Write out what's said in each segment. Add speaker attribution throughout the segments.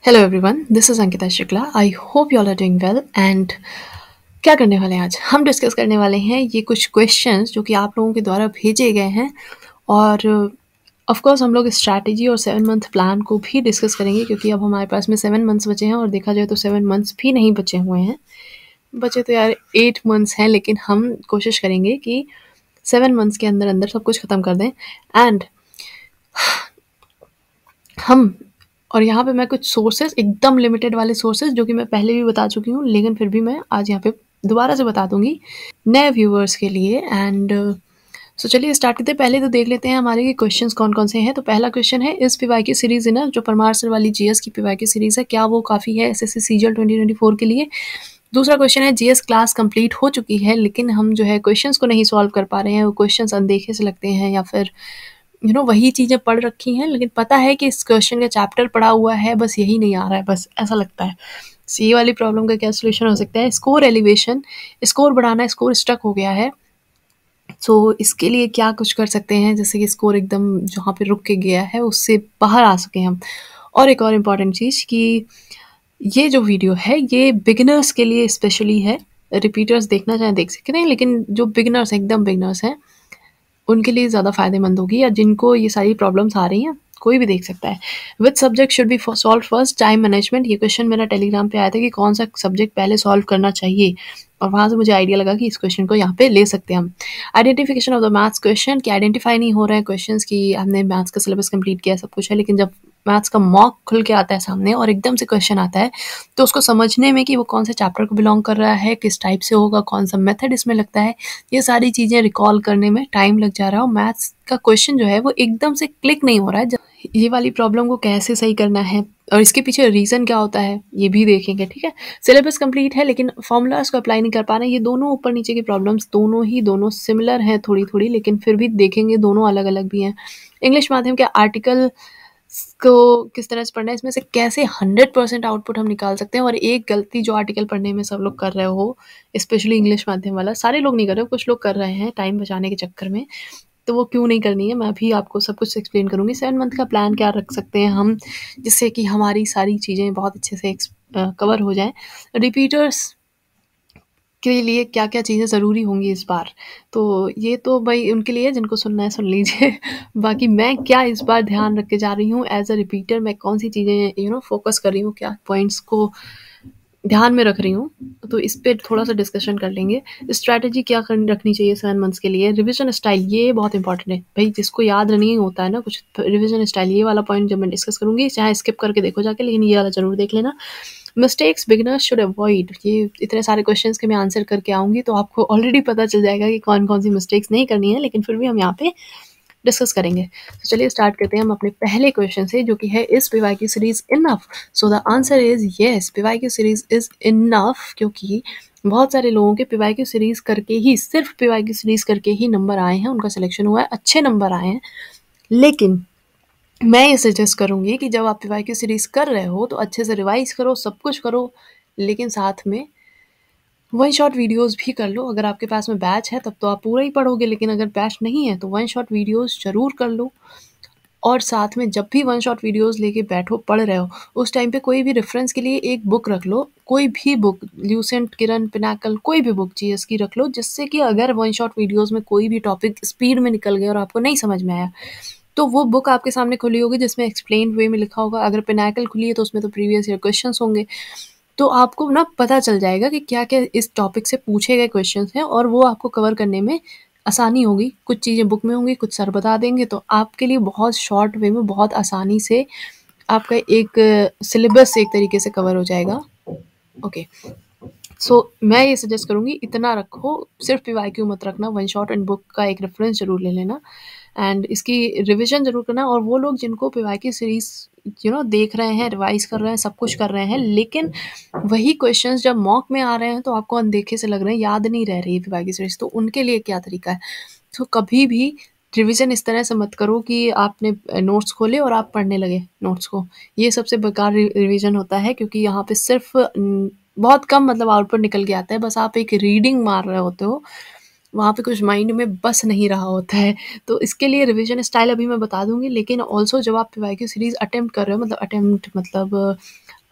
Speaker 1: Hello everyone, this is Ankita Shukla. I hope you all are doing well. And क्या करने वाले हैं आज हम डिस्कस करने वाले हैं ये कुछ क्वेश्चंस जो कि आप लोगों के द्वारा भेजे गए हैं। और ऑफ कोर्स हम लोग स्ट्रैटेजी और 7 मंथ प्लान को भी डिस्कस करेंगे, क्योंकि अब हमारे पास में 7 मंथ्स बचे हैं और देखा जाए तो 7 मंथ्स भी नहीं बचे हुए हैं। बचे तो यार 8 मंथ्स हैं, लेकिन हम कोशिश करेंगे कि 7 मंथ्स के अंदर अंदर सब कुछ ख़त्म कर दें। एंड हम और यहाँ पे मैं कुछ सोर्सेज, एकदम लिमिटेड वाले सोर्सेज, जो कि मैं पहले भी बता चुकी हूँ, लेकिन फिर भी मैं आज यहाँ पे दोबारा से बता दूंगी नए व्यूअर्स के लिए। एंड सो चलिए स्टार्ट करते हैं। पहले तो देख लेते हैं हमारे क्वेश्चंस कौन कौन से हैं। तो पहला क्वेश्चन है, इस पीवाईक्यू सीरीज है ना, जो परमार सर वाली जीएस की पीवाईक्यू सीरीज है, क्या वो काफ़ी है एसएससी सीजीएल 2024 के लिए? दूसरा क्वेश्चन है, जीएस क्लास कंप्लीट हो चुकी है, लेकिन हम जो है क्वेश्चंस को नहीं सॉल्व कर पा रहे हैं। वो क्वेश्चंस अनदेखे से लगते हैं, या फिर वही चीज़ें पढ़ रखी हैं, लेकिन पता है कि इस क्वेश्चन का चैप्टर पढ़ा हुआ है, बस यही नहीं आ रहा है, बस ऐसा लगता है। सी वाली प्रॉब्लम का क्या सोल्यूशन हो सकता है? स्कोर एलिवेशन, स्कोर बढ़ाना, स्कोर स्टक हो गया है। सो इसके लिए क्या कुछ कर सकते हैं, जैसे कि स्कोर एकदम जहाँ पे रुक के गया है उससे बाहर आ सके हम। और एक और इम्पॉर्टेंट चीज़ कि ये जो वीडियो है ये बिगिनर्स के लिए स्पेशली है। रिपीटर्स देखना चाहें देख सकते हैं, लेकिन जो बिगिनर्स हैं, एकदम बिगिनर्स हैं, उनके लिए ज़्यादा फ़ायदेमंद होगी, या जिनको ये सारी प्रॉब्लम्स आ रही हैं, कोई भी देख सकता है। Which subject should be solve first? Time management. ये क्वेश्चन मेरा टेलीग्राम पे आया था कि कौन सा सब्जेक्ट पहले सॉल्व करना चाहिए, और वहाँ से मुझे आइडिया लगा कि इस क्वेश्चन को यहाँ पे ले सकते हैं हम। Identification of the maths question, कि आइडेंटिफाई नहीं हो रहे हैं क्वेश्चन कि हमने मैथ्स का सिलेबस कंप्लीट किया, सब कुछ है, लेकिन जब मैथ्स का मॉक खुल के आता है सामने और एकदम से क्वेश्चन आता है, तो उसको समझने में कि वो कौन से चैप्टर को बिलोंग कर रहा है, किस टाइप से होगा, कौन सा मेथड इसमें लगता है, ये सारी चीज़ें रिकॉल करने में टाइम लग जा रहा है। और मैथ्स का क्वेश्चन जो है वो एकदम से क्लिक नहीं हो रहा है। ये वाली प्रॉब्लम को कैसे सही करना है और इसके पीछे रीज़न क्या होता है, ये भी देखेंगे, ठीक है। सिलेबस कंप्लीट है, लेकिन फॉर्मूलाज को अप्लाई नहीं कर पा रहे हैं। ये दोनों ऊपर नीचे की प्रॉब्लम्स दोनों सिमिलर हैं थोड़ी थोड़ी, लेकिन फिर भी देखेंगे दोनों अलग अलग भी हैं। इंग्लिश माध्यम के आर्टिकल को किस तरह से पढ़ना है, इसमें से कैसे 100% आउटपुट हम निकाल सकते हैं। और एक गलती जो आर्टिकल पढ़ने में सब लोग कर रहे हो, स्पेशली इंग्लिश माध्यम वाला, सारे लोग नहीं कर रहे हो, कुछ लोग कर रहे हैं टाइम बचाने के चक्कर में, तो वो क्यों नहीं करनी है, मैं भी आपको सब कुछ एक्सप्लेन करूँगी। 7 मंथ का प्लान क्या रख सकते हैं हम, जिससे कि हमारी सारी चीज़ें बहुत अच्छे से कवर हो जाएँ। रिपीटर्स के लिए क्या-क्या चीज़ें ज़रूरी होंगी इस बार, तो ये तो भाई उनके लिए जिनको सुनना है सुन लीजिए। बाकी मैं क्या इस बार ध्यान रख के जा रही हूँ एज़ अ रिपीटर, मैं कौन-सी चीज़ें फ़ोकस कर रही हूँ, क्या पॉइंट्स को ध्यान में रख रही हूँ, तो इस पे थोड़ा-सा डिस्कशन कर लेंगे। स्ट्रैटेजी क्या रखनी चाहिए 7 मंथ्स के लिए। रिविज़न स्टाइल, ये बहुत इंपॉर्टेंट है। भई जिसको याद नहीं होता है ना कुछ, रिविज़न स्टाइल ये वाला पॉइंट जब मैं डिस्कस करूँगी, चाहे स्किप करके देखो जाके, लेकिन ये वाला ज़रूर देख लेना। मिस्टेक्स बिगिनर्स शुड अवॉइड, ये इतने सारे क्वेश्चंस के मैं आंसर करके आऊँगी, तो आपको ऑलरेडी पता चल जाएगा कि कौन-कौन सी मिस्टेक्स नहीं करनी है, लेकिन फिर भी हम यहाँ पे डिस्कस करेंगे। तो चलिए स्टार्ट करते हैं हम अपने पहले क्वेश्चन से, जो कि है, इस PYQ series enough? So the answer is yes, PYQ series is enough, क्योंकि बहुत सारे लोगों के पीवाईक्यू सीरीज करके ही, सिर्फ पीवाईक्यू सीरीज करके ही नंबर आए हैं, उनका सिलेक्शन हुआ है, अच्छे नंबर आए हैं। लेकिन मैं ये सजेस्ट करूँगी कि जब आप पीवाईक्यू सीरीज कर रहे हो तो अच्छे से रिवाइज करो, सब कुछ करो, लेकिन साथ में वन शॉट वीडियोस भी कर लो। अगर आपके पास में बैच है तब तो आप पूरा ही पढ़ोगे, लेकिन अगर बैच नहीं है तो वन शॉट वीडियोस ज़रूर कर लो। और साथ में जब भी वन शॉट वीडियोस लेके बैठो, पढ़ रहे हो, उस टाइम पे कोई भी रेफरेंस के लिए एक बुक रख लो, कोई भी बुक, ल्यूसेंट, किरण, पिनाकल, कोई भी बुक जीएस की रख लो, जिससे कि अगर वन शॉट वीडियोस में कोई भी टॉपिक स्पीड में निकल गया और आपको नहीं समझ में आया, तो वो बुक आपके सामने खुली होगी जिसमें एक्सप्लेन वे में लिखा होगा। अगर पिनाकल खुली है तो उसमें तो प्रीवियस ईयर क्वेश्चंस होंगे, तो आपको ना पता चल जाएगा कि क्या-क्या इस टॉपिक से पूछे गए क्वेश्चंस हैं, और वो आपको कवर करने में आसानी होगी। कुछ चीज़ें बुक में होंगी, कुछ सर बता देंगे, तो आपके लिए बहुत शॉर्ट वे में, बहुत आसानी से आपका एक सिलेबस एक तरीके से कवर हो जाएगा। ओके, सो मैं ये सजेस्ट करूँगी, इतना रखो, सिर्फ पीवाईक्यू मत रखना, वन शॉट एंड बुक का एक रेफरेंस ज़रूर ले लेना, एंड इसकी रिविज़न ज़रूर करना। और वो लोग जिनको पीवाईक्यू सीरीज़ देख रहे हैं, रिवाइज़ कर रहे हैं, सब कुछ कर रहे हैं, लेकिन वही क्वेश्चंस जब मॉक में आ रहे हैं तो आपको अनदेखे से लग रहे हैं, याद नहीं रह रही है पीवाईक्यू सीरीज़, तो उनके लिए क्या तरीका है? तो कभी भी रिवीजन इस तरह से मत करो कि आपने नोट्स खोले और आप पढ़ने लगे नोट्स को। ये सबसे बेकार रिवीजन होता है, क्योंकि यहाँ पे सिर्फ बहुत कम मतलब आउटपुट निकल के आता है, बस आप एक रीडिंग मार रहे होते हो, वहाँ पे कुछ माइंड में बस नहीं रहा होता है। तो इसके लिए रिवीजन स्टाइल अभी मैं बता दूँगी, लेकिन ऑल्सो जब आप पीवाईक्यू सीरीज़ अटेम्प्ट कर रहे हो, मतलब अटेम्प्ट मतलब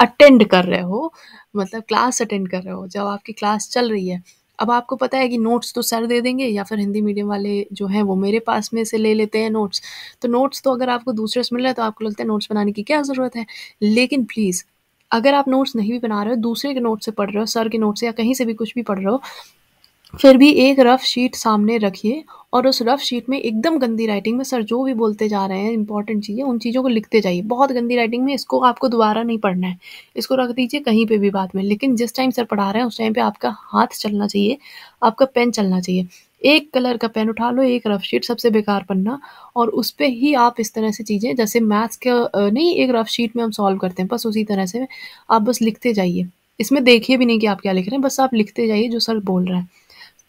Speaker 1: अटेंड कर रहे हो, मतलब क्लास अटेंड कर रहे हो, जब आपकी क्लास चल रही है, अब आपको पता है कि नोट्स तो सर दे देंगे या फिर हिंदी मीडियम वाले जो हैं वो मेरे पास में से ले लेते हैं नोट्स। तो नोट्स तो अगर आपको दूसरे से मिल रहा है तो आपको लगता है नोट्स बनाने की क्या ज़रूरत है। लेकिन प्लीज़, अगर आप नोट्स नहीं भी बना रहे हो, दूसरे के नोट से पढ़ रहे हो, सर के नोट से या कहीं से भी कुछ भी पढ़ रहे हो, फिर भी एक रफ शीट सामने रखिए और उस रफ शीट में एकदम गंदी राइटिंग में सर जो भी बोलते जा रहे हैं इंपॉर्टेंट चीज़ें, उन चीज़ों को लिखते जाइए। बहुत गंदी राइटिंग में इसको आपको दोबारा नहीं पढ़ना है, इसको रख दीजिए कहीं पे भी बाद में। लेकिन जिस टाइम सर पढ़ा रहे हैं उस टाइम पे आपका हाथ चलना चाहिए, आपका पेन चलना चाहिए। एक कलर का पेन उठा लो, एक रफ शीट, सबसे बेकार पन्ना, और उस पे ही आप इस तरह से चीज़ें, जैसे मैथ्स का नहीं, एक रफ शीट में हम सॉल्व करते हैं, बस उसी तरह से आप बस लिखते जाइए। इसमें देखिए भी नहीं कि आप क्या लिख रहे हैं, बस आप लिखते जाइए जो सर बोल रहे हैं।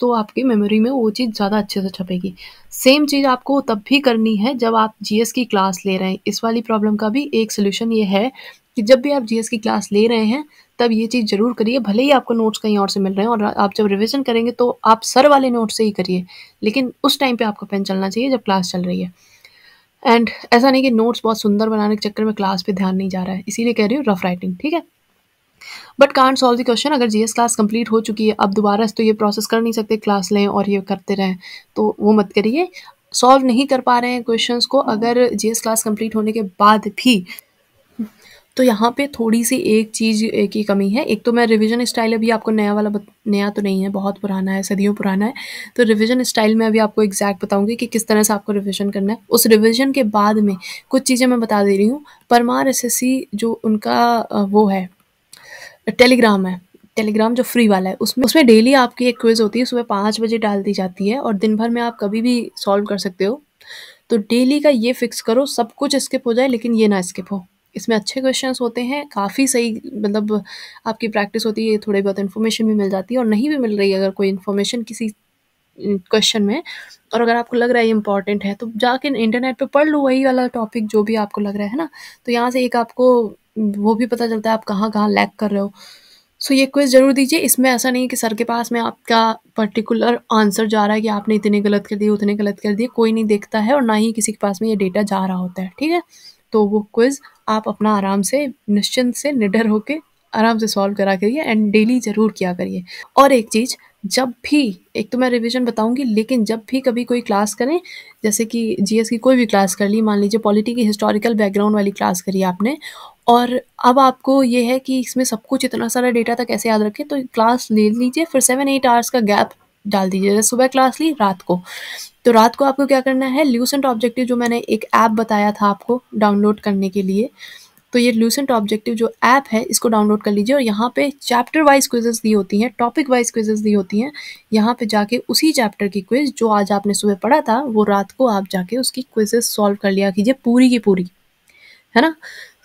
Speaker 1: तो आपकी मेमोरी में वो चीज़ ज़्यादा अच्छे से छपेगी। सेम चीज़ आपको तब भी करनी है जब आप जीएस की क्लास ले रहे हैं। इस वाली प्रॉब्लम का भी एक सॉल्यूशन ये है कि जब भी आप जीएस की क्लास ले रहे हैं, तब ये चीज़ ज़रूर करिए। भले ही आपको नोट्स कहीं और से मिल रहे हैं और आप जब रिवीजन करेंगे तो आप सर वाले नोट्स से ही करिए, लेकिन उस टाइम पे आपका पेन चलना चाहिए जब क्लास चल रही है। एंड ऐसा नहीं कि नोट्स बहुत सुंदर बनाने के चक्कर में क्लास पे ध्यान नहीं जा रहा है, इसीलिए कह रही हूँ रफ राइटिंग, ठीक है? But can't solve the question. अगर जीएस क्लास कंप्लीट हो चुकी है, अब दोबारा से तो ये प्रोसेस कर नहीं सकते, क्लास लें और ये करते रहें, तो वो मत करिए। सॉल्व नहीं कर पा रहे हैं क्वेश्चंस को अगर जीएस क्लास कंप्लीट होने के बाद भी, तो यहाँ पे थोड़ी-सी एक चीज़ की कमी है। एक तो मैं रिवीजन स्टाइल अभी आपको नया वाला नया तो नहीं है, बहुत पुराना है, सदियों पुराना है। तो रिवीजन स्टाइल में अभी आपको एग्ज़ैक्ट बताऊँगी कि किस तरह से आपको रिवीजन करना है। उस रिवीजन के बाद में कुछ चीज़ें मैं बता दे रही हूँ। परमार एसएससी जो उनका वो है, टेलीग्राम है, टेलीग्राम जो फ्री वाला है, उसमें डेली आपकी एक क्विज़ होती है, सुबह 5 बजे डाल दी जाती है और दिन भर में आप कभी भी सॉल्व कर सकते हो। तो डेली का ये फिक्स करो, सब कुछ स्किप हो जाए लेकिन ये ना स्किप हो। इसमें अच्छे क्वेश्चंस होते हैं, काफ़ी सही, मतलब आपकी प्रैक्टिस होती है, थोड़ी बहुत इन्फॉर्मेशन भी मिल जाती है, और नहीं भी मिल रही है अगर कोई इन्फॉर्मेशन किसी क्वेश्चन में, और अगर आपको लग रहा है ये इंपॉर्टेंट है, तो जाके इंटरनेट पे पढ़ लो वही वाला टॉपिक जो भी आपको लग रहा है ना। तो यहाँ से एक आपको वो भी पता चलता है आप कहाँ-कहाँ लैग कर रहे हो। सो ये क्विज़ ज़रूर दीजिए। इसमें ऐसा नहीं है कि सर के पास में आपका पर्टिकुलर आंसर जा रहा है कि आपने इतने गलत कर दिए, उतने गलत कर दिए, कोई नहीं देखता है और ना ही किसी के पास में ये डेटा जा रहा होता है, ठीक है? तो वो क्विज़ आप अपना आराम से, निश्चिंत से, निडर होके आराम से सॉल्व करा करिए एंड डेली ज़रूर किया करिए। और एक चीज़, जब भी, एक तो मैं रिवीजन बताऊँगी, लेकिन जब भी कभी कोई क्लास करें, जैसे कि जीएस की कोई भी क्लास कर ली, मान लीजिए पॉलिटी की हिस्टोरिकल बैकग्राउंड वाली क्लास करी आपने, और अब आपको ये है कि इसमें सब कुछ इतना सारा डेटा था कैसे याद रखें, तो क्लास ले लीजिए, फिर 7-8 आवर्स का गैप डाल दीजिए। जैसे सुबह क्लास ली, रात को, तो रात को आपको क्या करना है, ल्यूसेंट ऑब्जेक्टिव जो मैंने एक ऐप बताया था आपको डाउनलोड करने के लिए, तो ये ल्यूसेंट ऑब्जेक्टिव जो ऐप है इसको डाउनलोड कर लीजिए, और यहाँ पे चैप्टर वाइज क्विजेस दी होती हैं, टॉपिक वाइज क्विजेस दी होती हैं। यहाँ पे जाके उसी चैप्टर की क्विज जो आज आपने सुबह पढ़ा था, वो रात को आप जाके उसकी क्विजेस सॉल्व कर लिया कीजिए पूरी की पूरी, है ना?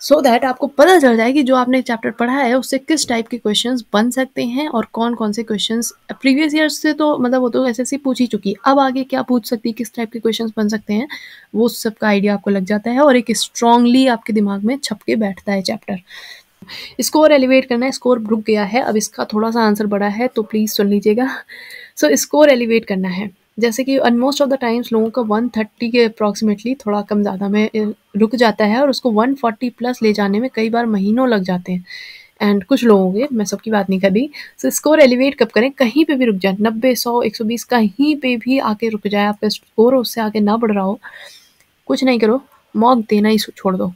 Speaker 1: सो दैट आपको पता चल जाए कि जो आपने चैप्टर पढ़ा है उससे किस टाइप के क्वेश्चंस बन सकते हैं और कौन-कौन से क्वेश्चंस प्रीवियस ईयर से, तो मतलब वो तो एसएससी पूछ ही चुकी है। अब आगे क्या पूछ सकती है, किस टाइप के क्वेश्चंस बन सकते हैं, वो सब का आइडिया आपको लग जाता है और एक स्ट्रांगली आपके दिमाग में छप के बैठता है चैप्टर। स्कोर एलिवेट करना है, स्कोर रुक गया है, अब इसका थोड़ा-सा आंसर बड़ा है तो प्लीज़ सुन लीजिएगा। सो स्कोर एलिवेट करना है, जैसे कि मोस्ट ऑफ द टाइम्स लोगों का 130 के अप्रॉक्सिमेटली, थोड़ा कम ज़्यादा में रुक जाता है और उसको 140 प्लस ले जाने में कई बार महीनों लग जाते हैं। एंड कुछ लोगों के, मैं सबकी बात नहीं कर रही। सो स्कोर एलिवेट कब करें, कहीं पे भी रुक जाए, 90, 100, 120 कहीं पे भी आके रुक जाए, आपका स्कोर उससे आगे ना बढ़ रहा हो, कुछ नहीं करो, मॉक देना ही छोड़ दो।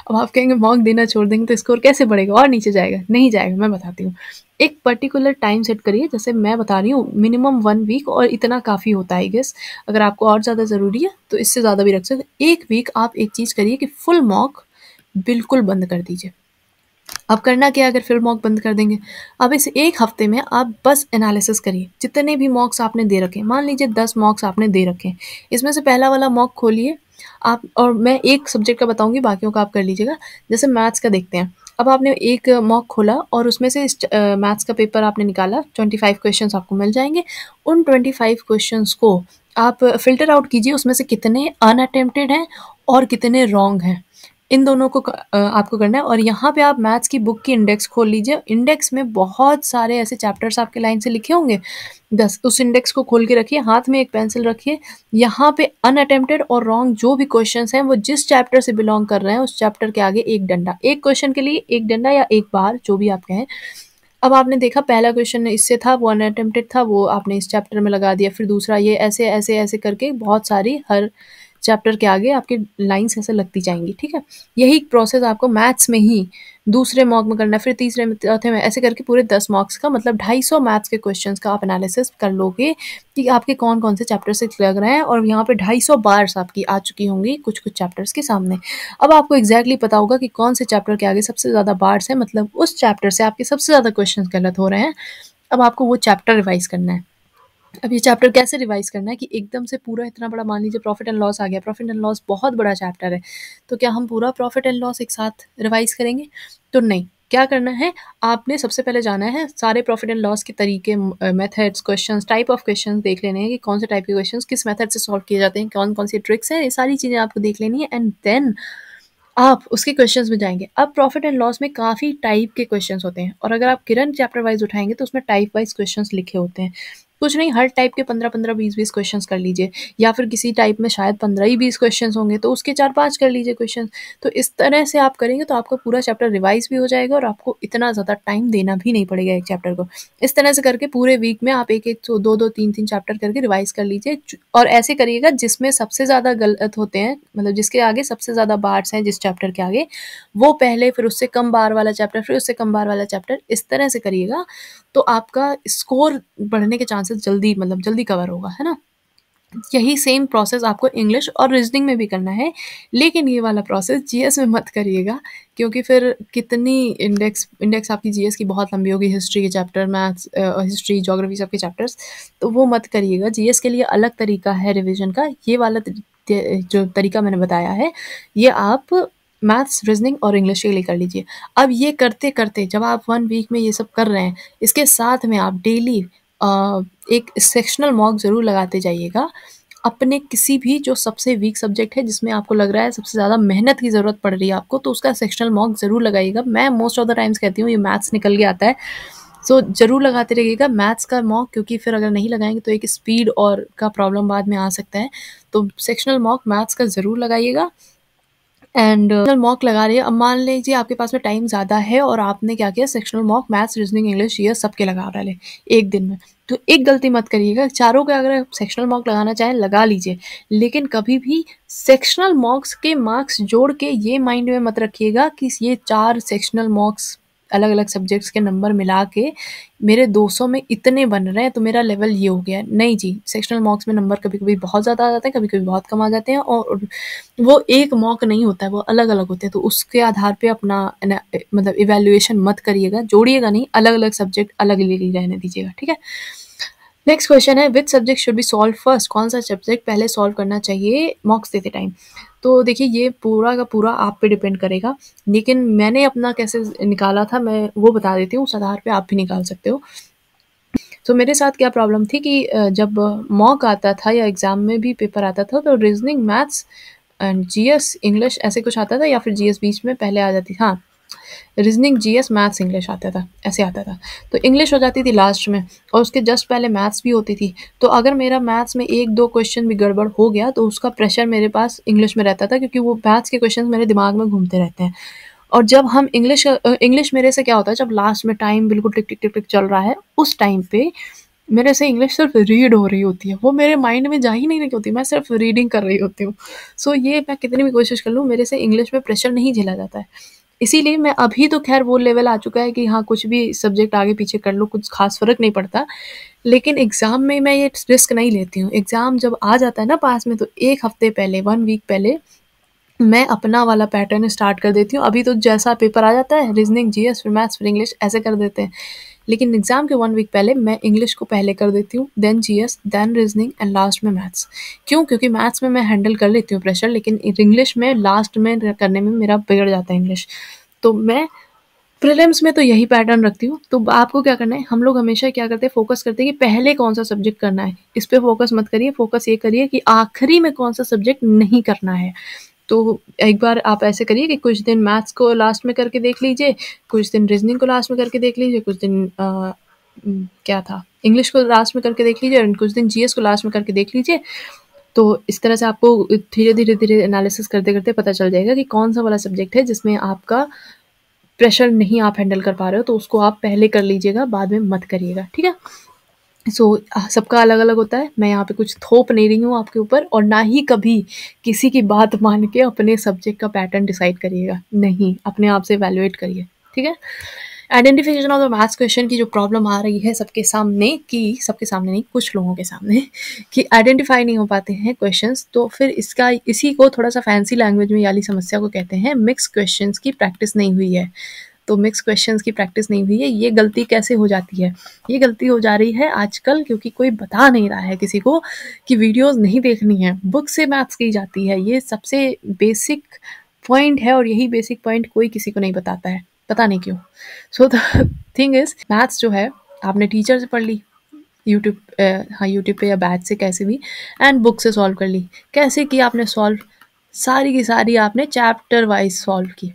Speaker 1: अब आप कहेंगे मॉक देना छोड़ देंगे तो स्कोर कैसे बढ़ेगा और नीचे जाएगा? नहीं जाएगा, मैं बताती हूँ। एक पर्टिकुलर टाइम सेट करिए, जैसे मैं बता रही हूँ मिनिमम 1 वीक, और इतना काफ़ी होता है आई गेस। अगर आपको और ज़्यादा ज़रूरी है तो इससे ज़्यादा भी रख सकते हैं। 1 वीक आप एक चीज़ करिए कि फुल मॉक बिल्कुल बंद कर दीजिए। अब करना क्या है अगर फिर मॉक बंद कर देंगे, अब इस 1 हफ्ते में आप बस एनालिसिस करिए, जितने भी मॉक्स आपने दे रखे हैं, मान लीजिए 10 मॉक्स आपने दे रखे हैं, इसमें से पहला वाला मॉक खोलिए आप, और मैं एक सब्जेक्ट का बताऊंगी, बाकियों का आप कर लीजिएगा। जैसे मैथ्स का देखते हैं, अब आपने एक मॉक खोला और उसमें से मैथ्स का पेपर आपने निकाला, 25 क्वेश्चंस आपको मिल जाएंगे। उन 25 क्वेश्चंस को आप फिल्टर आउट कीजिए, उसमें से कितने अनअटेम्प्टेड हैं और कितने रॉन्ग हैं। इन दोनों को आपको करना है। और यहाँ पे आप मैथ्स की बुक की इंडेक्स खोल लीजिए। इंडेक्स में बहुत सारे ऐसे चैप्टर्स आपके लाइन से लिखे होंगे 10, उस इंडेक्स को खोल के रखिए, हाथ में एक पेंसिल रखिए। यहाँ पे अनअटेम्प्टेड और रॉन्ग जो भी क्वेश्चंस हैं वो जिस चैप्टर से बिलोंग कर रहे हैं उस चैप्टर के आगे एक डंडा, एक क्वेश्चन के लिए एक डंडा या एक बार, जो भी आप कहें। अब आपने देखा पहला क्वेश्चन इससे था, वो अनअटेम्प्टेड था, वो आपने इस चैप्टर में लगा दिया। फिर दूसरा, ये ऐसे ऐसे ऐसे करके बहुत सारी हर चैप्टर के आगे आपकी लाइन्स ऐसे लगती जाएंगी, ठीक है। यही प्रोसेस आपको मैथ्स में ही दूसरे मॉक में करना है, फिर तीसरे में, चौथे में, ऐसे करके पूरे 10 मार्क्स का मतलब 250 मैथ्स के क्वेश्चंस का आप एनालिसिस कर लोगे कि आपके कौन कौन से चैप्टर से लग रहे हैं। और यहाँ पे 250 बार्स आपकी आ चुकी होंगी कुछ कुछ चैप्टर्स के सामने। अब आपको एग्जैक्टली पता होगा कि कौन से चैप्टर के आगे सबसे ज़्यादा बार्स हैं, मतलब उस चैप्टर से आपके सबसे ज़्यादा क्वेश्चन गलत हो रहे हैं। अब आपको वो चैप्टर रिवाइज करना है। अब ये चैप्टर कैसे रिवाइज करना है कि एकदम से पूरा इतना बड़ा, मान लीजिए प्रॉफिट एंड लॉस आ गया, प्रॉफिट एंड लॉस बहुत बड़ा चैप्टर है, तो क्या हम पूरा प्रॉफिट एंड लॉस एक साथ रिवाइज करेंगे? तो नहीं। क्या करना है, आपने सबसे पहले जाना है सारे प्रॉफिट एंड लॉस के तरीके, methods, questions, type of questions देख लेने हैं कि कौन से टाइप के क्वेश्चंस किस मेथड से सॉल्व किए जाते हैं, कौन कौन सी ट्रिक्स हैं, ये सारी चीज़ें आपको देख लेनी है। एंड देन आप उसके क्वेश्चंस में जाएंगे। अब प्रॉफिट एंड लॉस में काफ़ी टाइप के क्वेश्चंस होते हैं, और अगर आप किरण चैप्टर वाइज उठाएंगे तो उसमें टाइप वाइज क्वेश्चंस लिखे होते हैं। कुछ नहीं, हर टाइप के 15-15, 20-20 क्वेश्चंस कर लीजिए, या फिर किसी टाइप में शायद 15 ही 20 क्वेश्चंस होंगे तो उसके 4-5 कर लीजिए क्वेश्चन। तो इस तरह से आप करेंगे तो आपका पूरा चैप्टर रिवाइज भी हो जाएगा और आपको इतना ज़्यादा टाइम देना भी नहीं पड़ेगा एक चैप्टर को। इस तरह से करके पूरे वीक में आप एक एक, दो दो, तीन तीन चैप्टर करके रिवाइज कर लीजिए। और ऐसे करिएगा जिसमें सबसे ज़्यादा गलत होते हैं, मतलब जिसके आगे सबसे ज़्यादा बार्स हैं जिस चैप्टर के आगे, वो पहले, फिर उससे कम बार वाला चैप्टर, फिर उससे कम बार वाला चैप्टर, इस तरह से करिएगा तो आपका स्कोर बढ़ने के चांसेस जल्दी, मतलब जल्दी कवर होगा, है ना। यही सेम प्रोसेस आपको इंग्लिश और रीजनिंग में भी करना है, लेकिन ये वाला प्रोसेस जीएस में मत करिएगा, क्योंकि फिर कितनी इंडेक्स आपकी जीएस की बहुत लंबी होगी, हिस्ट्री के चैप्टर, मैथ्स, हिस्ट्री, ज्योग्राफी, सबके चैप्टर्स, तो वो मत करिएगा। जीएस के लिए अलग तरीका है रिविजन का, ये वाला जो तरीका मैंने बताया है ये आप मैथ्स, रीजनिंग और इंग्लिश के लिए कर लीजिए। अब ये करते करते जब आप 1 वीक में ये सब कर रहे हैं, इसके साथ में आप डेली एक सेक्शनल मॉक ज़रूर लगाते जाइएगा अपने किसी भी जो सबसे वीक सब्जेक्ट है, जिसमें आपको लग रहा है सबसे ज़्यादा मेहनत की ज़रूरत पड़ रही है आपको, तो उसका सेक्शनल मॉक ज़रूर लगाइएगा। मैं मोस्ट ऑफ द टाइम्स कहती हूँ ये मैथ्स निकल के आता है, सो ज़रूर लगाते रहिएगा मैथ्स का मॉक, क्योंकि फिर अगर नहीं लगाएंगे तो एक स्पीड और का प्रॉब्लम बाद में आ सकता है। तो सेक्शनल मॉक मैथ्स का ज़रूर लगाइएगा। एंड मॉक लगा रही है, अब मान लीजिए आपके पास में टाइम ज़्यादा है और आपने क्या किया, sectional mock maths, reasoning, English, ये सबके लगा डाले एक दिन में। तो एक गलती मत करिएगा, चारों के अगर सेक्शनल मॉक लगाना चाहें लगा लीजिए, लेकिन कभी भी सेक्शनल मॉक्स के मार्क्स जोड़ के ये माइंड में मत रखिएगा कि ये 4 सेक्शनल मॉक्स अलग अलग सब्जेक्ट्स के नंबर मिला के मेरे 200 में इतने बन रहे हैं तो मेरा लेवल ये हो गया। नहीं जी, सेक्शनल मॉक्स में नंबर कभी कभी बहुत ज़्यादा आ जाते हैं, कभी कभी बहुत कम आ जाते हैं, और वो एक मॉक नहीं होता है, वो अलग अलग होते हैं। तो उसके आधार पे अपना मतलब इवेल्युएशन मत करिएगा, जोड़िएगा नहीं, अलग अलग सब्जेक्ट अलग अलग रहने दीजिएगा, ठीक है। नेक्स्ट क्वेश्चन है, which subject should be solve first, कौन सा सब्जेक्ट पहले सॉल्व करना चाहिए मॉक्स देते टाइम। तो देखिए ये पूरा का पूरा आप पे डिपेंड करेगा, लेकिन मैंने अपना कैसे निकाला था मैं वो बता देती हूँ, उस आधार पे आप भी निकाल सकते हो। तो मेरे साथ क्या प्रॉब्लम थी कि जब मॉक आता था या एग्ज़ाम में भी पेपर आता था तो reasoning, maths and GS, English ऐसे कुछ आता था, या फिर जीएस बीच में पहले आ जाती, हाँ रीजनिंग, जीएस, मैथ्स, इंग्लिश आता था, ऐसे आता था। तो इंग्लिश हो जाती थी लास्ट में और उसके जस्ट पहले मैथ्स भी होती थी। तो अगर मेरा मैथ्स में 1-2 क्वेश्चन भी गड़बड़ हो गया तो उसका प्रेशर मेरे पास इंग्लिश में रहता था, क्योंकि वो मैथ्स के क्वेश्चन मेरे दिमाग में घूमते रहते हैं। और जब हम इंग्लिश मेरे से क्या होता है, जब लास्ट में टाइम बिल्कुल टिक टिक टिक टिक चल रहा है उस टाइम पे मेरे से इंग्लिश सिर्फ रीड हो रही होती है, वो मेरे माइंड में जा ही नहीं रही होती, मैं सिर्फ रीडिंग कर रही होती हूँ। सो ये मैं कितनी भी कोशिश कर लूँ मेरे से इंग्लिश में प्रेशर नहीं झेला जाता है। इसीलिए मैं अभी तो खैर वो लेवल आ चुका है कि हाँ कुछ भी सब्जेक्ट आगे पीछे कर लो, कुछ खास फ़र्क नहीं पड़ता। लेकिन एग्ज़ाम में मैं ये रिस्क नहीं लेती हूँ। एग्ज़ाम जब आ जाता है ना पास में, तो 1 हफ़्ते पहले, 1 वीक पहले मैं अपना वाला पैटर्न स्टार्ट कर देती हूँ। अभी तो जैसा पेपर आ जाता है, रीजनिंग, जीएस, फिर मैथ्स, फिर इंग्लिश, ऐसे कर देते हैं। लेकिन एग्ज़ाम के 1 वीक पहले मैं इंग्लिश को पहले कर देती हूँ, then GS, then reasoning and last में मैथ्स। क्यों? क्योंकि मैथ्स में मैं हैंडल कर लेती हूँ प्रेशर, लेकिन इंग्लिश में लास्ट में करने में मेरा बिगड़ जाता है इंग्लिश। तो मैं प्रीलिम्स में तो यही पैटर्न रखती हूँ। तो आपको क्या करना है, हम लोग हमेशा क्या करते हैं, फोकस करते हैं कि पहले कौन सा सब्जेक्ट करना है, इस पे फोकस मत करिए। फोकस ये करिए कि आखिरी में कौन सा सब्जेक्ट नहीं करना है। तो एक बार आप ऐसे करिए कि कुछ दिन मैथ्स को लास्ट में करके देख लीजिए, कुछ दिन रीजनिंग को लास्ट में करके देख लीजिए, कुछ दिन क्या था, इंग्लिश को लास्ट में करके देख लीजिए, और कुछ दिन जीएस को लास्ट में करके देख लीजिए। तो इस तरह से आपको धीरे-धीरे एनालिसिस करते-करते पता चल जाएगा कि कौन-सा वाला सब्जेक्ट है जिसमें आपका प्रेशर नहीं आप हैंडल कर पा रहे हो, तो उसको आप पहले कर लीजिएगा, बाद में मत करिएगा, ठीक है? सबका अलग-अलग होता है, मैं यहाँ पे कुछ थोप नहीं रही हूँ आपके ऊपर, और ना ही कभी किसी की बात मान के अपने सब्जेक्ट का पैटर्न डिसाइड करिएगा, नहीं, अपने आप से इवैल्यूएट करिए, ठीक है? Identification of the maths question की जो प्रॉब्लम आ रही है सबके सामने नहीं, कुछ लोगों के सामने, कि आइडेंटिफाई नहीं हो पाते हैं क्वेश्चंस, तो फिर इसी को थोड़ा सा फैंसी लैंग्वेज में ये वाली समस्या को कहते हैं मिक्स क्वेश्चंस की प्रैक्टिस नहीं हुई है। तो मिक्स क्वेश्चंस की प्रैक्टिस नहीं हुई है, ये गलती कैसे हो जाती है? ये गलती हो जा रही है आजकल क्योंकि कोई बता नहीं रहा है किसी को कि वीडियोस नहीं देखनी है, बुक से मैथ्स की जाती है। ये सबसे बेसिक पॉइंट है, और यही बेसिक पॉइंट कोई किसी को नहीं बताता है, पता नहीं क्यों। So the thing is, maths जो है आपने टीचर से पढ़ ली, यूट्यूब यूट्यूब पे या बैच से, कैसे भी, एंड बुक से सॉल्व कर ली। कैसे की आपने सॉल्व? सारी की सारी आपने चैप्टर वाइज सॉल्व की,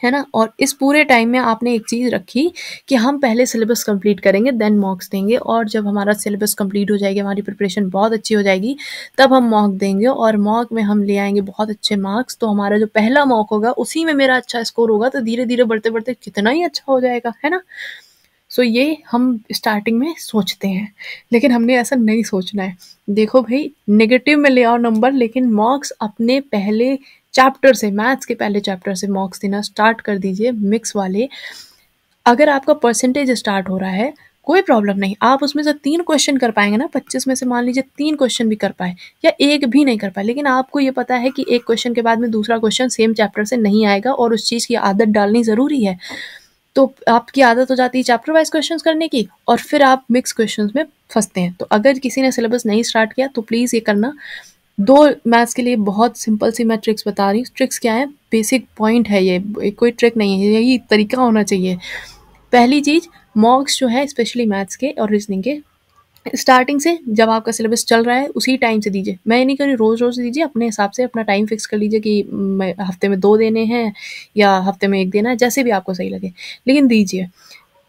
Speaker 1: है ना? और इस पूरे टाइम में आपने एक चीज़ रखी कि हम पहले सिलेबस कंप्लीट करेंगे, देन मॉक्स देंगे, और जब हमारा सिलेबस कंप्लीट हो जाएगी, हमारी प्रिपरेशन बहुत अच्छी हो जाएगी, तब हम मॉक देंगे, और मॉक में हम ले आएंगे बहुत अच्छे मार्क्स। तो हमारा जो पहला मॉक होगा उसी में मेरा अच्छा स्कोर होगा, तो धीरे धीरे बढ़ते बढ़ते कितना ही अच्छा हो जाएगा, है ना? ये हम स्टार्टिंग में सोचते हैं, लेकिन हमने ऐसा नहीं सोचना है। देखो भाई, नेगेटिव में ले आओ नंबर, लेकिन मार्क्स अपने पहले चैप्टर से, मैथ्स के पहले चैप्टर से मार्क्स देना स्टार्ट कर दीजिए, मिक्स वाले। अगर आपका परसेंटेज स्टार्ट हो रहा है, कोई प्रॉब्लम नहीं, आप उसमें से 3 क्वेश्चन कर पाएंगे ना, 25 में से मान लीजिए 3 क्वेश्चन भी कर पाए, या एक भी नहीं कर पाए, लेकिन आपको ये पता है कि एक क्वेश्चन के बाद में दूसरा क्वेश्चन सेम चैप्टर से नहीं आएगा, और उस चीज़ की आदत डालनी ज़रूरी है। तो आपकी आदत हो जाती है चैप्टर वाइज क्वेश्चंस करने की, और फिर आप मिक्स क्वेश्चंस में फंसते हैं। तो अगर किसी ने सिलेबस नहीं स्टार्ट किया तो प्लीज़ ये करना। 2 मैथ्स के लिए बहुत सिंपल सी मैं ट्रिक्स बता रही हूँ। ट्रिक्स क्या है? बेसिक पॉइंट है ये, कोई ट्रिक नहीं है, यही तरीका होना चाहिए। पहली चीज़, मॉक्स जो है स्पेशली मैथ्स के और रीजनिंग के, स्टार्टिंग से जब आपका सिलेबस चल रहा है उसी टाइम से दीजिए। मैं ये नहीं कह रही रोज़ रोज़ दीजिए, अपने हिसाब से अपना टाइम फिक्स कर लीजिए कि मैं हफ्ते में 2 देने हैं या हफ्ते में 1 देना है, जैसे भी आपको सही लगे, लेकिन दीजिए,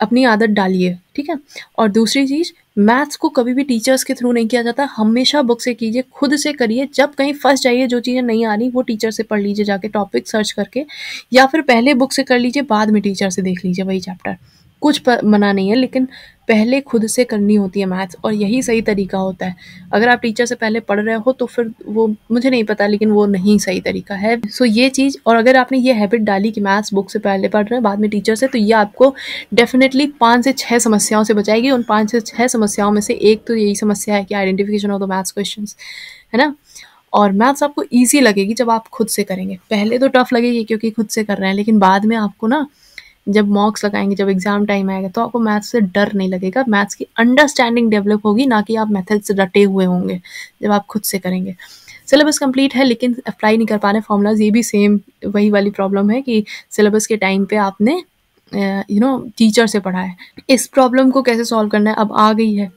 Speaker 1: अपनी आदत डालिए, ठीक है? और दूसरी चीज़, मैथ्स को कभी भी टीचर्स के थ्रू नहीं किया जाता, हमेशा बुक से कीजिए, खुद से करिए। जब कहीं फंस जाइए, जो चीज़ें नहीं आ रही वो टीचर से पढ़ लीजिए जाके, टॉपिक सर्च करके, या फिर पहले बुक से कर लीजिए, बाद में टीचर से देख लीजिए वही चैप्टर। कुछ मना नहीं है, लेकिन पहले खुद से करनी होती है मैथ्स, और यही सही तरीका होता है। अगर आप टीचर से पहले पढ़ रहे हो तो फिर वो मुझे नहीं पता, लेकिन वो नहीं सही तरीका है। ये चीज़, और अगर आपने ये हैबिट डाली कि मैथ्स बुक से पहले पढ़ रहे हैं बाद में टीचर से, तो ये आपको डेफिनेटली 5 से 6 समस्याओं से बचाएगी। उन 5 से 6 समस्याओं में से एक तो यही समस्या है कि identification of the maths questions, है ना? और मैथ्स आपको ईजी लगेगी जब आप खुद से करेंगे। पहले तो टफ लगेगी क्योंकि खुद से कर रहे हैं, लेकिन बाद में आपको ना, जब मॉक्स लगाएंगे, जब एग्जाम टाइम आएगा, तो आपको मैथ्स से डर नहीं लगेगा। मैथ्स की अंडरस्टैंडिंग डेवलप होगी, ना कि आप मेथड से रटे हुए होंगे जब आप खुद से करेंगे। सिलेबस कंप्लीट है लेकिन अप्लाई नहीं कर पा रहे फॉर्मूलाज, ये भी सेम वही वाली प्रॉब्लम है कि सिलेबस के टाइम पे आपने टीचर से पढ़ा है। इस प्रॉब्लम को कैसे सॉल्व करना है अब आ गई है।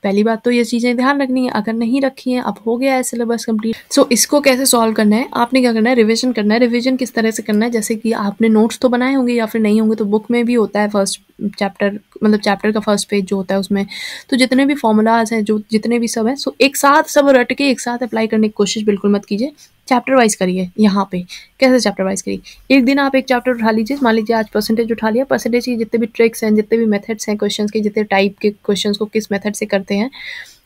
Speaker 1: पहली बात तो ये चीज़ें ध्यान रखनी है, अगर नहीं रखी हैं, अब हो गया है सिलेबस कंप्लीट। इसको कैसे सॉल्व करना है? आपने क्या करना है, रिवीजन करना है। रिवीजन किस तरह से करना है? जैसे कि आपने नोट्स तो बनाए होंगे, या फिर नहीं होंगे तो बुक में भी होता है फर्स्ट चैप्टर, मतलब चैप्टर का फर्स्ट पेज जो होता है उसमें, तो जितने भी फॉर्मूलाज हैं, जो जितने भी सब हैं, एक साथ सब रट के एक साथ अप्लाई करने की कोशिश बिल्कुल मत कीजिए। चैप्टर वाइज करिए। यहाँ पे कैसे चैप्टर वाइज करिए? एक दिन आप एक चैप्टर उठा लीजिए, मान लीजिए आज परसेंटेज उठा लिया, परसेंटेज की जितने भी ट्रिक्स हैं, जितने भी मेथड्स हैं क्वेश्चंस के, जितने टाइप के क्वेश्चंस को किस मेथड से करते हैं,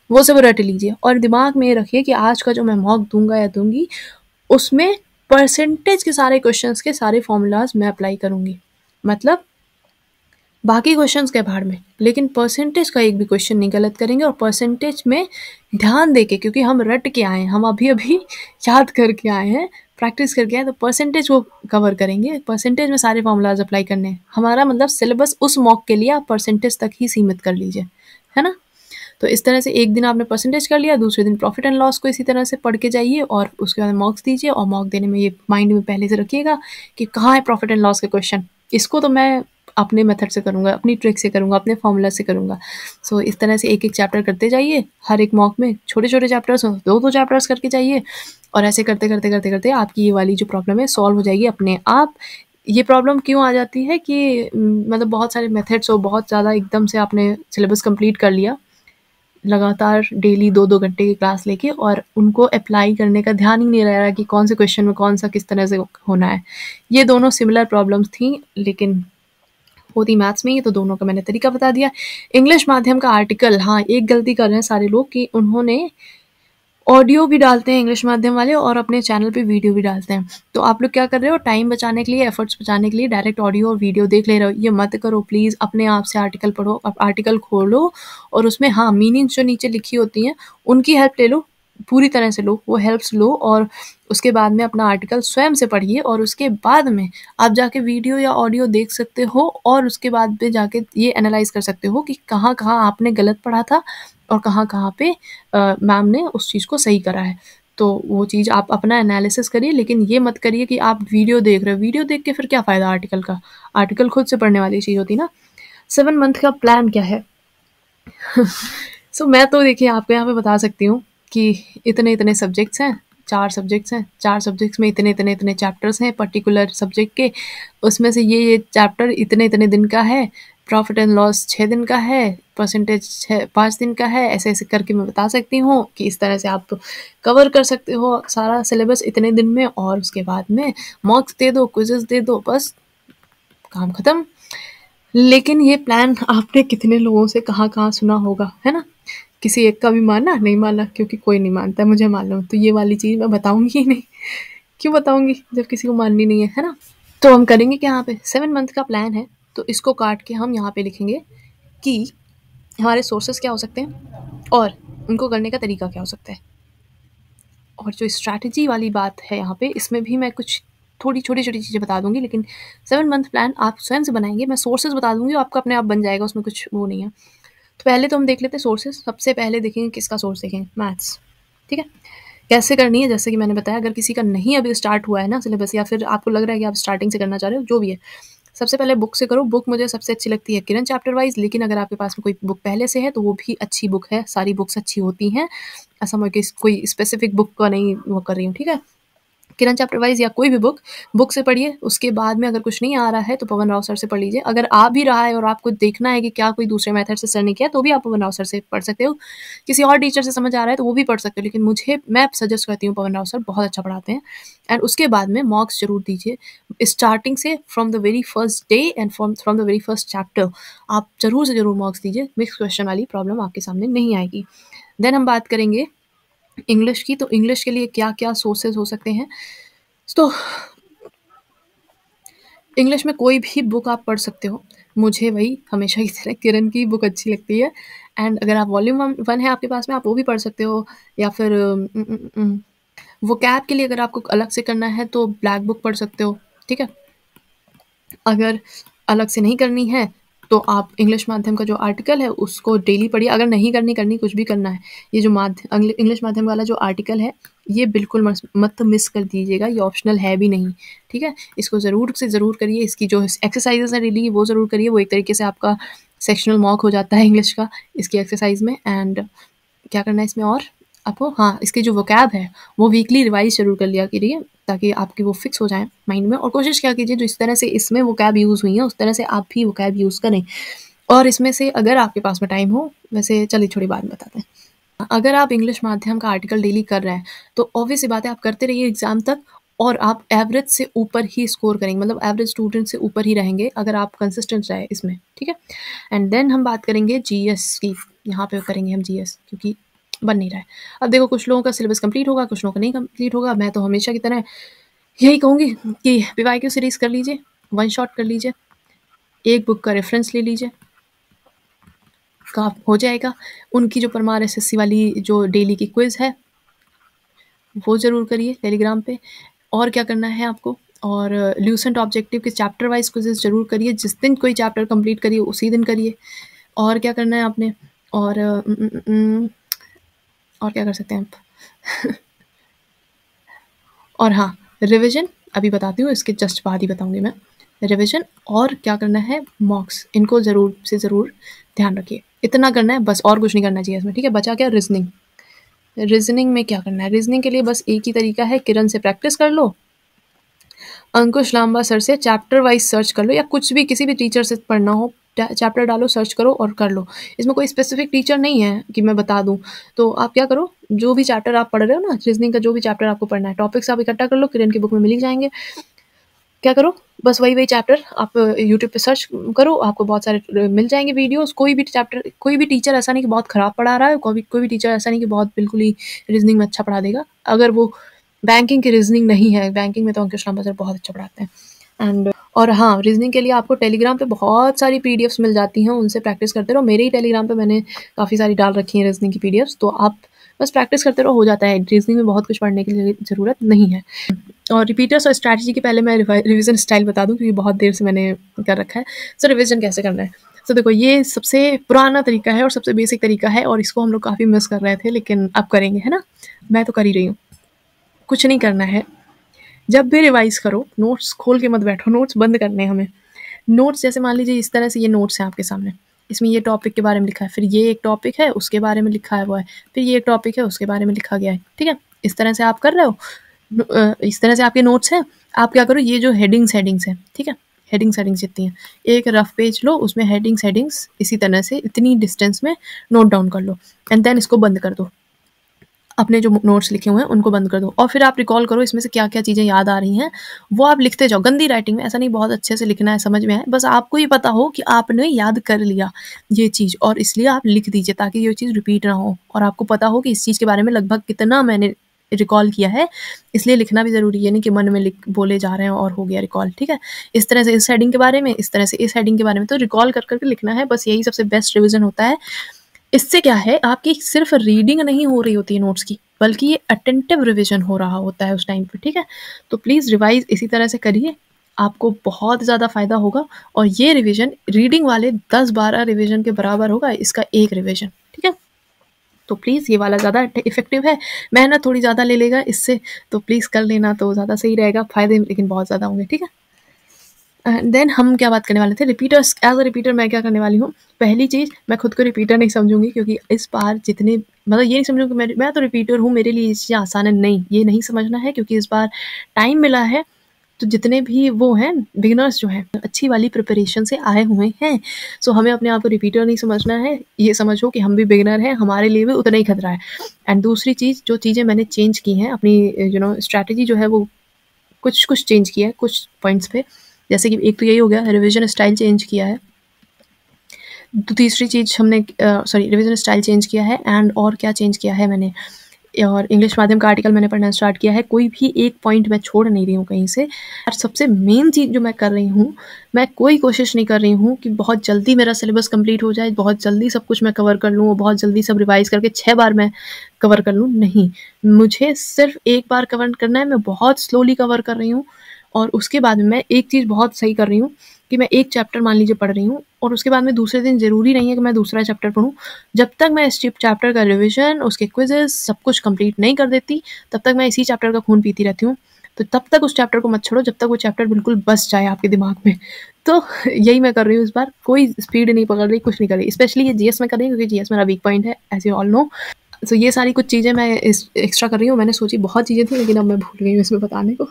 Speaker 1: वो सब रट लीजिए। और दिमाग में रखिए कि आज का जो मैं मॉक दूंगा या दूंगी, उसमें परसेंटेज के सारे क्वेश्चंस के सारे फॉर्मूलाज मैं अप्लाई करूंगी। मतलब बाकी क्वेश्चंस के भाड़ में, लेकिन परसेंटेज का एक भी क्वेश्चन नहीं गलत करेंगे। और परसेंटेज में ध्यान देके, क्योंकि हम रट के आए हैं, हम अभी अभी याद करके आए हैं, प्रैक्टिस करके आए, तो परसेंटेज को कवर करेंगे। परसेंटेज में सारे फॉर्मूलाज अप्लाई करने हैं। हमारा मतलब सिलेबस उस मॉक के लिए आप परसेंटेज तक ही सीमित कर लीजिए, है ना? तो इस तरह से एक दिन आपने परसेंटेज कर लिया, दूसरे दिन प्रॉफिट एंड लॉस को इसी तरह से पढ़ के जाइए, और उसके बाद मॉक्स दीजिए। और मॉक देने में ये माइंड में पहले से रखिएगा कि कहाँ है प्रॉफिट एंड लॉस के क्वेश्चन। इसको तो मैं अपने मेथड से करूँगा, अपनी ट्रिक से करूँगा, अपने फॉर्मूला से करूँगा। सो इस तरह से एक-एक चैप्टर करते जाइए, हर एक मॉक में छोटे-छोटे चैप्टर्स हों, 2-2 चैप्टर्स करके जाइए और ऐसे करते आपकी ये वाली जो प्रॉब्लम है सॉल्व हो जाएगी अपने आप। ये प्रॉब्लम क्यों आ जाती है कि मतलब बहुत सारे मेथड्स और बहुत ज़्यादा एकदम से आपने सिलेबस कंप्लीट कर लिया, लगातार डेली 2-2 घंटे की क्लास लेके, और उनको अप्लाई करने का ध्यान ही नहीं रह रहा कि कौन से क्वेश्चन में कौन सा किस तरह से होना है। ये दोनों सिमिलर प्रॉब्लम्स थी, लेकिन होती मैथ्स में ही, तो दोनों का मैंने तरीका बता दिया। इंग्लिश माध्यम का आर्टिकल, हाँ, एक गलती कर रहे हैं सारे लोग कि उन्होंने ऑडियो भी डालते हैं इंग्लिश माध्यम वाले और अपने चैनल पे वीडियो भी डालते हैं। तो आप लोग क्या कर रहे हो, टाइम बचाने के लिए, एफर्ट्स बचाने के लिए डायरेक्ट ऑडियो और वीडियो देख ले रहे हो। ये मत करो प्लीज़, अपने आप से आर्टिकल पढ़ो, आर्टिकल खोलो और उसमें हाँ मीनिंग्स जो नीचे लिखी होती हैं उनकी हेल्प ले लो, पूरी तरह से लो, वो हेल्प्स लो, और उसके बाद में अपना आर्टिकल स्वयं से पढ़िए, और उसके बाद में आप जाके वीडियो या ऑडियो देख सकते हो और उसके बाद में जाके ये एनालाइज कर सकते हो कि कहाँ कहाँ आपने गलत पढ़ा था और कहाँ कहाँ पे मैम ने उस चीज़ को सही करा है। तो वो चीज़ आप अपना एनालिसिस करिए, लेकिन ये मत करिए कि आप वीडियो देख रहे हो, वीडियो देख के फिर क्या फ़ायदा आर्टिकल का, आर्टिकल खुद से पढ़ने वाली चीज़ होती ना। 7 मंथ का प्लान क्या है? सो मैं तो देखिए आपको यहाँ पे बता सकती हूँ कि इतने सब्जेक्ट्स हैं, 4 सब्जेक्ट्स हैं, 4 सब्जेक्ट्स में इतने चैप्टर्स हैं पर्टिकुलर सब्जेक्ट के, उसमें से ये चैप्टर इतने दिन का है, प्रॉफिट एंड लॉस 6 दिन का है, परसेंटेज 5 दिन का है, ऐसे करके मैं बता सकती हूँ कि इस तरह से आप कवर कर सकते हो सारा सिलेबस इतने दिन में, और उसके बाद में मॉक्स दे दो, क्विज़ेस दे दो, बस काम खत्म। लेकिन ये प्लान आपने कितने लोगों से कहाँ सुना होगा, है ना? किसी एक का भी माना, नहीं माना, क्योंकि कोई नहीं मानता है, मुझे मालूम। तो ये वाली चीज़ मैं बताऊँगी ही नहीं। क्यों बताऊँगी जब किसी को माननी नहीं है ना? तो हम करेंगे क्या यहाँ पे, 7 मंथ का प्लान है, तो इसको काट के हम यहाँ पे लिखेंगे कि हमारे सोर्सेस क्या हो सकते हैं और उनको करने का तरीका क्या हो सकता है। और जो स्ट्रैटेजी वाली बात है यहाँ पे, इसमें भी मैं कुछ थोड़ी छोटी-छोटी चीज़ें बता दूँगी, लेकिन 7 मंथ प्लान आप स्वयं से बनाएँगे। मैं सोर्सेस बता दूँगी, आपका अपने आप बन जाएगा, उसमें कुछ वो नहीं है। तो पहले तो हम देख लेते हैं सोर्सेस। सबसे पहले देखेंगे किसका सोर्स देखेंगे, मैथ्स, ठीक है? कैसे करनी है, जैसे कि मैंने बताया, अगर किसी का नहीं अभी स्टार्ट हुआ है ना सिलेबस, या फिर आपको लग रहा है कि आप स्टार्टिंग से करना चाह रहे हो, जो भी है, सबसे पहले बुक से करो। बुक मुझे सबसे अच्छी लगती है किरण चैप्टर वाइज, लेकिन अगर आपके पास में कोई बुक पहले से है तो वो भी अच्छी बुक है, सारी बुक्स अच्छी होती हैं। ऐसा मैं कोई स्पेसिफिक बुक का नहीं वो कर रही हूँ, ठीक है? किरण चैप्टर वाइज या कोई भी बुक से पढ़िए। उसके बाद में अगर कुछ नहीं आ रहा है तो पवन राव सर से पढ़ लीजिए। अगर आ भी रहा है और आपको देखना है कि क्या कोई दूसरे मेथड से सर ने किया, तो भी आप पवन राव सर से पढ़ सकते हो। किसी और टीचर से समझ आ रहा है तो वो भी पढ़ सकते हो, लेकिन मैं सजेस्ट करती हूँ, पवन राव सर बहुत अच्छा पढ़ाते हैं। एंड उसके बाद में मॉक्स जरूर दीजिए स्टार्टिंग से, from the very first day and from the very first chapter. आप जरूर से जरूर मॉक्स दीजिए, मिक्स क्वेश्चन वाली प्रॉब्लम आपके सामने नहीं आएगी। देन हम बात करेंगे इंग्लिश की। तो इंग्लिश के लिए क्या क्या सोर्सेज हो सकते हैं। तो इंग्लिश में कोई भी बुक आप पढ़ सकते हो। मुझे वही हमेशा की तरह किरण की बुक अच्छी लगती है। एंड अगर आप वॉल्यूम 1 है आपके पास में, आप वो भी पढ़ सकते हो, या फिर वोकैब के लिए अगर आपको अलग से करना है तो ब्लैक बुक पढ़ सकते हो, ठीक है? अगर अलग से नहीं करनी है तो आप इंग्लिश माध्यम का जो आर्टिकल है उसको डेली पढ़िए। अगर नहीं करनी कुछ भी करना है, ये जो इंग्लिश माध्यम वाला जो आर्टिकल है, ये बिल्कुल मत मिस कर दीजिएगा। ये ऑप्शनल है भी नहीं, ठीक है? इसको ज़रूर से ज़रूर करिए। इसकी जो एक्सरसाइजेस है डेली, वो ज़रूर करिए। वो एक तरीके से आपका सेक्शनल मॉक हो जाता है इंग्लिश का इसकी एक्सरसाइज में। एंड क्या करना है इसमें और आपको, हाँ, इसकी जो वोकैब है वो वीकली रिवाइज जरूर कर लिया करिए, ताकि आपकी वो फिक्स हो जाए माइंड में। और कोशिश क्या कीजिए, जो इस तरह से इसमें वोकैब यूज़ हुई है उस तरह से आप भी वोकैब यूज़ करें। और इसमें से अगर आपके पास में टाइम हो, वैसे चलिए छोटी बात बताते हैं, अगर आप इंग्लिश माध्यम का आर्टिकल डेली कर रहे हैं तो ऑब्वियस सी बात है, आप करते रहिए एग्जाम तक, और आप एवरेज से ऊपर ही स्कोर करेंगे, मतलब एवरेज स्टूडेंट से ऊपर ही रहेंगे अगर आप कंसिस्टेंट रहे इसमें, ठीक है? एंड देन हम बात करेंगे जीएस की। यहाँ पे करेंगे हम जीएस, क्योंकि बन नहीं रहा है। अब देखो, कुछ लोगों का सिलेबस कंप्लीट होगा, कुछ लोगों का नहीं कंप्लीट होगा। मैं तो हमेशा की तरह यही कहूँगी कि पीवाईक्यू सीरीज कर लीजिए, वन शॉट कर लीजिए, एक बुक का रेफरेंस ले लीजिए, का हो जाएगा। उनकी जो परमार एसएससी वाली जो डेली की क्विज है वो ज़रूर करिए टेलीग्राम पे। और क्या करना है आपको, और ल्यूसेंट ऑब्जेक्टिव के चैप्टर वाइज क्विजेस जरूर करिए। जिस दिन कोई चैप्टर कंप्लीट करिए उसी दिन करिए। और क्या करना है आपने, और और क्या कर सकते हैं आप और हाँ, रिवीजन अभी बताती हूँ, इसके जस्ट बाद ही बताऊंगी मैं। रिविजन और क्या करना है, मॉक्स, इनको ज़रूर से ज़रूर ध्यान रखिए। इतना करना है बस, और कुछ नहीं करना चाहिए इसमें, ठीक है। बचा क्या, रीजनिंग। रीजनिंग में क्या करना है, रीजनिंग के लिए बस एक ही तरीका है, किरण से प्रैक्टिस कर लो, अंकुश लांबा सर से चैप्टर वाइज सर्च कर लो, या कुछ भी किसी भी टीचर से पढ़ना हो चैप्टर डालो, सर्च करो और कर लो। इसमें कोई स्पेसिफिक टीचर नहीं है कि मैं बता दूं, तो आप क्या करो, जो भी चैप्टर आप पढ़ रहे हो ना, रीजनिंग का जो भी चैप्टर आपको पढ़ना है, टॉपिक्स आप इकट्ठा कर लो, किरण की बुक में मिल ही जाएंगे। क्या करो, बस वही चैप्टर आप यूट्यूब पे सर्च करो, आपको बहुत सारे मिल जाएंगे वीडियोस। कोई भी चैप्टर, कोई भी टीचर ऐसा नहीं कि बहुत खराब पढ़ा रहा है, कोई भी टीचर ऐसा नहीं कि बहुत बिल्कुल ही रीजनिंग में अच्छा पढ़ा देगा। अगर वो बैंकिंग की रीजनिंग नहीं है, बैंकिंग में तो अंकुश लांबा सर बहुत अच्छा पढ़ाते हैं। एंड और हाँ, रीजनिंग के लिए आपको टेलीग्राम पे बहुत सारी पीडीएफ्स मिल जाती हैं, उनसे प्रैक्टिस करते रहो। मेरे ही टेलीग्राम पे मैंने काफ़ी सारी डाल रखी हैं रीजनिंग की पीडीएफ्स, तो आप बस प्रैक्टिस करते रहो, हो जाता है। रीजनिंग में बहुत कुछ पढ़ने की ज़रूरत नहीं है। और रिपीटर्स और स्ट्रैटेजी के पहले मैं रिवीजन स्टाइल बता दूं, क्योंकि बहुत देर से मैंने कर रखा है। सो रिवीजन कैसे करना है, तो देखो ये सबसे पुराना तरीका है और सबसे बेसिक तरीका है, और इसको हम लोग काफ़ी मिस कर रहे थे, लेकिन अब करेंगे, है ना। मैं तो कर ही रही हूँ। कुछ नहीं करना है, जब भी रिवाइज करो, नोट्स खोल के मत बैठो, नोट्स बंद करने हैं हमें। नोट्स जैसे मान लीजिए इस तरह से, ये नोट्स हैं आपके सामने, इसमें ये टॉपिक के बारे में लिखा है, फिर ये एक टॉपिक है उसके बारे में लिखा है हुआ है, फिर ये एक टॉपिक है उसके बारे में लिखा गया है, ठीक है। इस तरह से आप कर रहे हो, इस तरह से आपके नोट्स हैं। आप क्या करो, ये जो हेडिंग्स हैं, ठीक है, हेडिंग्स जितनी हैं, एक रफ पेज लो, उसमें हेडिंग्स इसी तरह से इतनी डिस्टेंस में नोट डाउन कर लो, एंड देन इसको बंद कर दो। अपने जो नोट्स लिखे हुए हैं उनको बंद कर दो, और फिर आप रिकॉल करो इसमें से क्या क्या चीज़ें याद आ रही हैं, वो आप लिखते जाओ गंदी राइटिंग में। ऐसा नहीं बहुत अच्छे से लिखना है, समझ में आए, बस आपको ये पता हो कि आपने याद कर लिया ये चीज़, और इसलिए आप लिख दीजिए ताकि ये चीज़ रिपीट ना हो, और आपको पता हो कि इस चीज़ के बारे में लगभग कितना मैंने रिकॉल किया है। इसलिए लिखना भी ज़रूरी है, नहीं कि मन में लिख बोले जा रहे हैं और हो गया रिकॉल, ठीक है। इस तरह से इस हेडिंग के बारे में, इस तरह से इस हेडिंग के बारे में, तो रिकॉल कर करके लिखना है, बस यही सबसे बेस्ट रिविजन होता है। इससे क्या है, आपकी सिर्फ रीडिंग नहीं हो रही होती है नोट्स की, बल्कि ये अटेंटिव रिवीजन हो रहा होता है उस टाइम पे, ठीक है। तो प्लीज़ रिवाइज इसी तरह से करिए, आपको बहुत ज़्यादा फ़ायदा होगा, और ये रिवीजन रीडिंग वाले 10-12 रिवीजन के बराबर होगा इसका एक रिवीजन, ठीक है। तो प्लीज़ ये वाला ज़्यादा इफेक्टिव है, मेहनत थोड़ी ज़्यादा ले लेगा इससे, तो प्लीज़ कर लेना तो ज़्यादा सही रहेगा, फ़ायदे लेकिन बहुत ज़्यादा होंगे, ठीक है। देन हम क्या बात करने वाले थे, रिपीटर्स। एज अ रिपीटर मैं क्या करने वाली हूँ, पहली चीज़, मैं खुद को रिपीटर नहीं समझूंगी, क्योंकि इस बार जितने, मतलब ये नहीं समझूंगी मैं तो रिपीटर हूँ, मेरे लिए ये चीज़ आसान है, नहीं, ये नहीं समझना है, क्योंकि इस बार टाइम मिला है। तो जितने भी वो हैं बिगिनर्स जो हैं, अच्छी वाली प्रिपरेशन से आए हुए हैं, सो हमें अपने आप को रिपीटर नहीं समझना है, ये समझो कि हम भी बिगिनर हैं, हमारे लिए भी उतना ही खतरा है। एंड दूसरी चीज़, जो चीज़ें मैंने चेंज की हैं अपनी, स्ट्रैटेजी जो है वो कुछ कुछ चेंज किया है कुछ पॉइंट्स पे, जैसे कि एक तो यही हो गया, रिवीजन स्टाइल चेंज किया है। तो तीसरी चीज़ हमने रिवीजन स्टाइल चेंज किया है, एंड और क्या चेंज किया है मैंने, और इंग्लिश माध्यम का आर्टिकल मैंने पढ़ना स्टार्ट किया है, कोई भी एक पॉइंट मैं छोड़ नहीं रही हूँ कहीं से। और सबसे मेन चीज़ जो मैं कर रही हूँ, मैं कोई कोशिश नहीं कर रही हूँ कि बहुत जल्दी मेरा सिलेबस कंप्लीट हो जाए, बहुत जल्दी सब कुछ मैं कवर कर लूँ, और बहुत जल्दी सब रिवाइज करके 6 बार मैं कवर कर लूँ, नहीं। मुझे सिर्फ एक बार कवर करना है, मैं बहुत स्लोली कवर कर रही हूँ, और उसके बाद में मैं एक चीज़ बहुत सही कर रही हूँ कि मैं एक चैप्टर मान लीजिए पढ़ रही हूँ, और उसके बाद में दूसरे दिन ज़रूरी नहीं है कि मैं दूसरा चैप्टर पढूँ। जब तक मैं इस चैप्टर का रिविजन, उसके क्विज़ेज़ सब कुछ कंप्लीट नहीं कर देती, तब तक मैं इसी चैप्टर का खून पीती रहती हूँ। तो तब तक उस चैप्टर को मत छोड़ो जब तक वो चैप्टर बिल्कुल बस जाए आपके दिमाग में। तो यही मैं कर रही हूँ इस बार, कोई स्पीड नहीं पकड़ रही, कुछ नहीं कर रही। स्पेशली ये जीएस में कर रही हूँ, क्योंकि जीएस मेरा वीक पॉइंट है, एज़ यू ऑल नो। सो ये सारी कुछ चीज़ें मैं एक्स्ट्रा कर रही हूँ। मैंने सोची बहुत चीज़ें थी, लेकिन अब मैं भूल गई हूँ इसमें बताने को।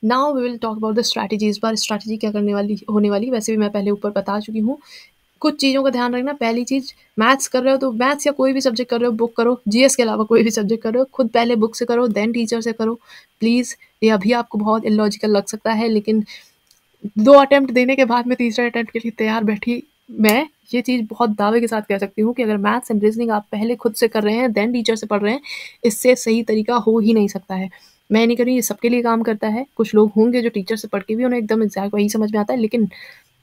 Speaker 1: Now we will talk about the strategy. इस बार स्ट्रैटेजी क्या होने वाली, वैसे भी मैं पहले ऊपर बता चुकी हूँ। कुछ चीज़ों का ध्यान रखना। पहली चीज़, मैथ्स कर रहे हो तो मैथ्स या कोई भी सब्जेक्ट कर रहे हो, बुक करो। जीएस के अलावा कोई भी सब्जेक्ट कर रहे हो, खुद पहले बुक से करो, देन टीचर से करो प्लीज़। ये अभी आपको बहुत इलॉजिकल लग सकता है, लेकिन 2 अटेम्प्ट देने के बाद में तीसरे अटेम्प्ट के लिए तैयार बैठी मैं ये चीज़ बहुत दावे के साथ कह सकती हूँ कि अगर मैथ्स एंड रीजनिंग आप पहले खुद से कर रहे हैं, देन टीचर से पढ़ रहे हैं, इससे सही तरीका हो ही नहीं सकता है। मैं नहीं कर रही, ये सबके लिए काम करता है। कुछ लोग होंगे जो टीचर से पढ़ के भी उन्हें एकदम एग्जैक्ट वही समझ में आता है, लेकिन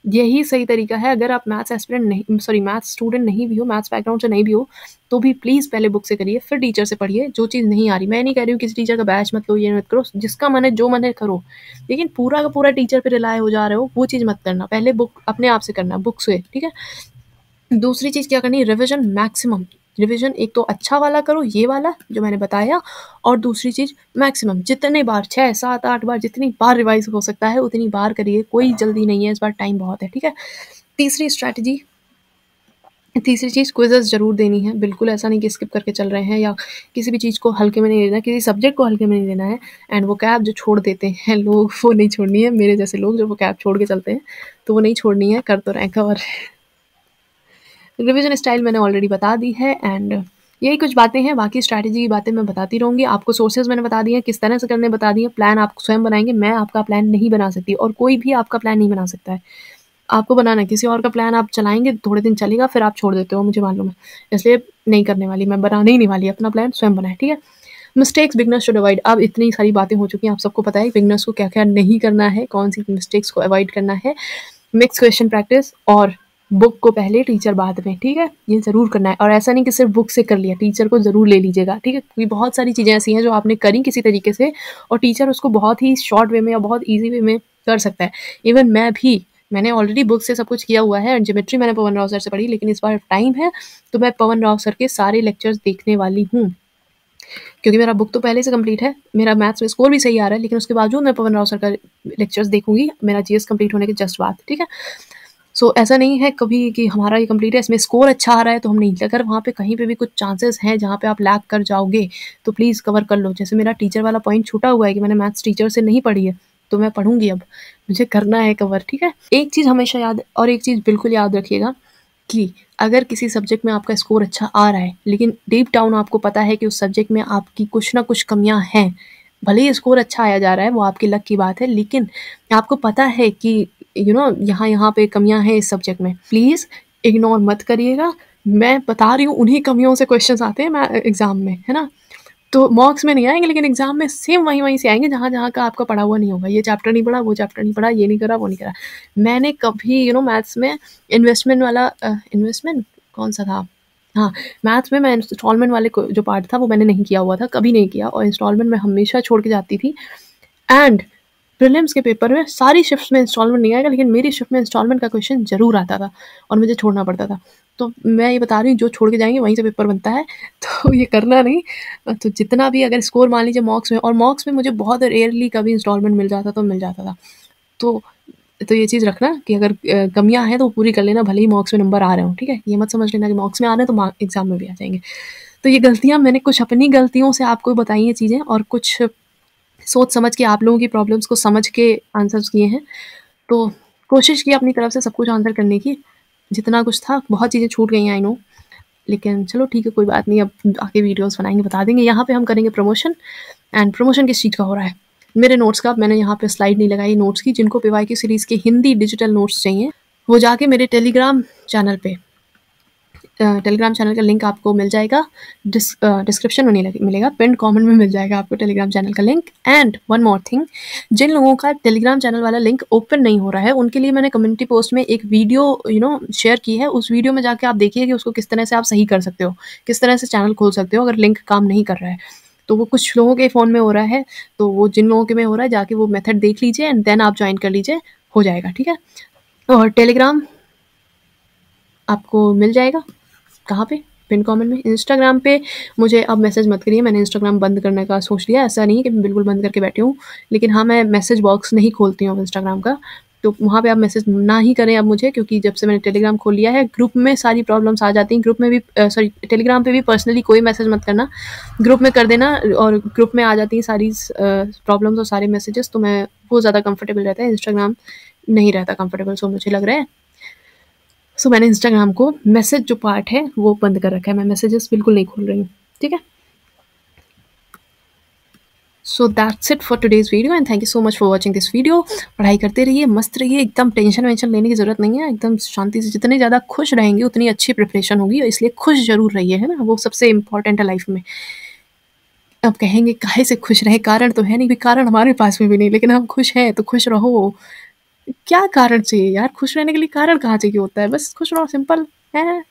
Speaker 1: यही सही तरीका है। अगर आप मैथ्स एस्पिरेंट नहीं, मैथ्स स्टूडेंट नहीं भी हो, मैथ्स बैकग्राउंड से नहीं भी हो, तो भी प्लीज़ पहले बुक से करिए, फिर टीचर से पढ़िए। जो चीज़ नहीं आ रही, मैं नहीं कह रही हूँ किसी टीचर का बैच मत लो, ये मत करो, जिसका मन है जो मन है करो, लेकिन पूरा का पूरा टीचर पे रिलाय हो जा रहे हो, वो चीज़ मत करना। पहले बुक अपने आप से करना, बुक से, ठीक है। दूसरी चीज़ क्या करनी है, रिविजन मैक्सिमम रिविज़न एक तो अच्छा वाला करो, ये वाला जो मैंने बताया, और दूसरी चीज़ मैक्सिमम जितने बार 6, 7, 8 बार जितनी बार रिवाइज़ हो सकता है उतनी बार करिए, कोई जल्दी नहीं है, इस बार टाइम बहुत है, ठीक है। तीसरी चीज़ क्विज़ेस ज़रूर देनी है, बिल्कुल ऐसा नहीं कि स्किप करके चल रहे हैं या किसी भी चीज़ को हल्के में नहीं लेना, किसी सब्जेक्ट को हल्के में नहीं लेना है। एंड वोकैब जो छोड़ देते हैं लोग, वो नहीं छोड़नी है, मेरे जैसे लोग जो वोकैब छोड़ के चलते हैं, तो वो नहीं छोड़नी है, कर तो रहे हैं कवर। रिविज़न स्टाइल मैंने ऑलरेडी बता दी है, एंड यही कुछ बातें हैं, बाकी स्ट्रैटेजी की बातें मैं बताती रहूँगी। आपको सोर्सेज़ मैंने बता दिए हैं, किस तरह से करने बता दिए, प्लान आप स्वयं बनाएँगे, मैं आपका प्लान नहीं बना सकती और कोई भी आपका प्लान नहीं बना सकता है। आपको बनाना है, किसी और का प्लान आप चलाएँगे, थोड़े दिन चलेगा, फिर आप छोड़ देते हो, मुझे मालूम है। इसलिए नहीं करने वाली, मैं बनाने ही नहीं वाली, अपना प्लान स्वयं बनाएँ, ठीक है? Mistakes beginners should avoid. अब इतनी सारी बातें हो चुकी हैं, आप सबको पता है बिगिनर्स को क्या-क्या नहीं करना है, कौन-सी मिस्टेक्स को अवॉइड करना है। मिक्स क्वेश्चन प्रैक्टिस और बुक को पहले टीचर बाद में, ठीक है? ये ज़रूर करना है और ऐसा नहीं कि सिर्फ बुक से कर लिया, टीचर को ज़रूर ले लीजिएगा, ठीक है? क्योंकि बहुत सारी चीज़ें ऐसी हैं जो आपने करी किसी तरीके से और टीचर उसको बहुत ही शॉर्ट वे में या बहुत ईज़ी वे में कर सकता है। इवन मैंने ऑलरेडी बुक से सब कुछ किया हुआ है, ज्योमेट्री मैंने पवन राव सर से पढ़ी, लेकिन इस बार टाइम है तो मैं पवन राव सर के सारे लेक्चर्स देखने वाली हूँ। क्योंकि मेरा बुक तो पहले से कंप्लीट है, मेरा मैथ्स में स्कोर भी सही आ रहा है, लेकिन उसके बावजूद मैं पवन राव सर का लेक्चर्स देखूँगी, मेरा जीएस कंप्लीट होने के जस्ट बाद, ठीक है? सो ऐसा नहीं है कभी कि हमारा ये कंप्लीट है, इसमें स्कोर अच्छा आ रहा है तो हम नहीं, अगर वहाँ पे कहीं पे भी कुछ चांसेस हैं जहाँ पे आप लैग कर जाओगे तो प्लीज़ कवर कर लो। जैसे मेरा टीचर वाला पॉइंट छूटा हुआ है कि मैंने मैथ्स टीचर से नहीं पढ़ी है, तो मैं पढ़ूँगी अब, मुझे करना है कवर, ठीक है? एक चीज़ हमेशा याद और एक चीज़ बिल्कुल याद रखिएगा कि अगर किसी सब्जेक्ट में आपका स्कोर अच्छा आ रहा है, लेकिन डीप डाउन आपको पता है कि उस सब्जेक्ट में आपकी कुछ ना कुछ कमियाँ हैं, भले ही स्कोर अच्छा आया जा रहा है, वो आपकी लक की बात है, लेकिन आपको पता है कि यहाँ पे कमियाँ हैं इस सब्जेक्ट में, प्लीज़ इग्नोर मत करिएगा। मैं बता रही हूँ उन्हीं कमियों से क्वेश्चंस आते हैं मैं एग्ज़ाम में, है ना? तो मॉक्स में नहीं आएँगे लेकिन एग्ज़ाम में सेम वहीं से आएँगे जहाँ का आपका पढ़ा हुआ नहीं होगा। ये चैप्टर नहीं पढ़ा, वो चैप्टर नहीं पढ़ा, ये नहीं करा, वो नहीं करा। मैंने कभी मैथ्स में इन्वेस्टमेंट कौन-सा था? हाँ, मैथ्स में मैं इंस्टॉलमेंट वाले को जो पार्ट था वो मैंने नहीं किया हुआ था, कभी नहीं किया और इंस्टॉलमेंट मैं हमेशा छोड़ के जाती थी एंड प्रीलिम्स के पेपर में सारी शिफ्ट्स में इंस्टॉलमेंट नहीं आएगा, लेकिन मेरी शिफ्ट में इंस्टॉलमेंट का क्वेश्चन ज़रूर आता था और मुझे छोड़ना पड़ता था। तो मैं ये बता रही हूँ जो छोड़ के जाएँगे वहीं से पेपर बनता है, तो ये करना नहीं। तो जितना भी अगर स्कोर मान लीजिए मॉक्स में, और मॉक्स में मुझे बहुत रेयरली कभी इंस्टॉलमेंट मिल जाता तो मिल जाता था। तो ये चीज़ रखना कि अगर कमियाँ हैं तो वो पूरी कर लेना, भले ही मॉक्स में नंबर आ रहे हों, ठीक है? ये मत समझ लेना कि मॉक्स में आ रहे हैं तो एग्ज़ाम में भी आ जाएँगे। तो ये गलतियाँ मैंने कुछ अपनी गलतियों से आपको बताई हैं चीज़ें और कुछ सोच समझ के आप लोगों की प्रॉब्लम्स को समझ के आंसर्स किए हैं। तो कोशिश की अपनी तरफ से सब कुछ आंसर करने की, जितना कुछ था, बहुत चीज़ें छूट गई हैं आई नो, लेकिन चलो ठीक है कोई बात नहीं, अब आगे वीडियोज़ बनाएँगे बता देंगे। यहाँ पे हम करेंगे प्रमोशन एंड प्रमोशन किस चीज़ का हो रहा है? मेरे नोट्स का। मैंने यहाँ पे स्लाइड नहीं लगाई नोट्स की, जिनको पीवाईक्यू सीरीज़ के हिंदी डिजिटल नोट्स चाहिए, वो जाके मेरे टेलीग्राम चैनल पे टेलीग्राम चैनल का लिंक आपको मिल जाएगा, डिस्क्रिप्शन में नहीं मिलेगा, पिन कमेंट में मिल जाएगा आपको टेलीग्राम चैनल का link. And one more thing, जिन लोगों का टेलीग्राम चैनल वाला लिंक ओपन नहीं हो रहा है उनके लिए मैंने कम्युनिटी पोस्ट में एक वीडियो शेयर की है। उस वीडियो में जाके आप देखिए कि उसको किस तरह से आप सही कर सकते हो, किस तरह से चैनल खोल सकते हो अगर लिंक काम नहीं कर रहा है। तो वो कुछ लोगों के फ़ोन में हो रहा है, तो वो जिन लोगों के में हो रहा है जाके वो मेथड देख लीजिए एंड देन आप ज्वाइन कर लीजिए, हो जाएगा, ठीक है? और टेलीग्राम आपको मिल जाएगा कहाँ पे? पिन कमेंट में। इंस्टाग्राम पे मुझे अब मैसेज मत करिए, मैंने इंस्टाग्राम बंद करने का सोच लिया। ऐसा नहीं है कि मैं बिल्कुल बंद करके बैठी हूँ, लेकिन हाँ, मैं मैसेज बॉक्स नहीं खोलती हूँ अब इंस्टाग्राम का, तो वहाँ पे आप मैसेज ना ही करें अब मुझे, क्योंकि जब से मैंने टेलीग्राम खोल लिया है, ग्रुप में सारी प्रॉब्लम्स आ जाती हैं। ग्रुप में भी टेलीग्राम पे भी पर्सनली कोई मैसेज मत करना, ग्रुप में कर देना और ग्रुप में आ जाती हैं सारी प्रॉब्लम्स और सारे मैसेजेस, तो मैं वो ज़्यादा कंफर्टेबल रहता है। इंस्टाग्राम नहीं रहता कंफर्टेबल, सो मुझे लग रहा है। सो मैंने इंस्टाग्राम को मैसेज जो पार्ट है वो बंद कर रखा है, मैं मैसेजेस बिल्कुल नहीं खोल रही हूँ, ठीक है? So that's it for today's video and thank you so much for watching this video. पढ़ाई करते रहिए, मस्त रहिए, एकदम टेंशन वेंशन लेने की ज़रूरत नहीं है, एकदम शांति से। जितने ज़्यादा खुश रहेंगे उतनी अच्छी प्रिपरेशन होगी, इसलिए खुश ज़रूर रहिए, है ना? वो सबसे इम्पॉर्टेंट है लाइफ में। अब कहेंगे काहे से खुश रहे, कारण तो है नहीं, भी कारण हमारे पास में भी नहीं, लेकिन हम खुश हैं तो खुश रहो। क्या कारण चाहिए यार, खुश रहने के लिए कारण कहाँ चाहिए होता है? बस खुश रहो, सिंपल है।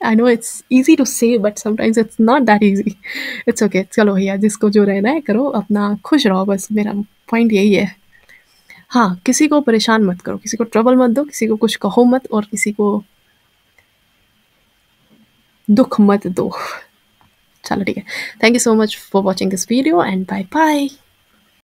Speaker 1: I know it's easy to say but sometimes it's not that easy. It's okay, चलो भैया जिसको जो रहना है करो, अपना खुश रहो, बस मेरा पॉइंट यही है। हाँ, किसी को परेशान मत करो, किसी को ट्रबल मत दो, किसी को कुछ कहो मत और किसी को दुख मत दो। चलो ठीक है, thank you so much for watching this video and bye bye.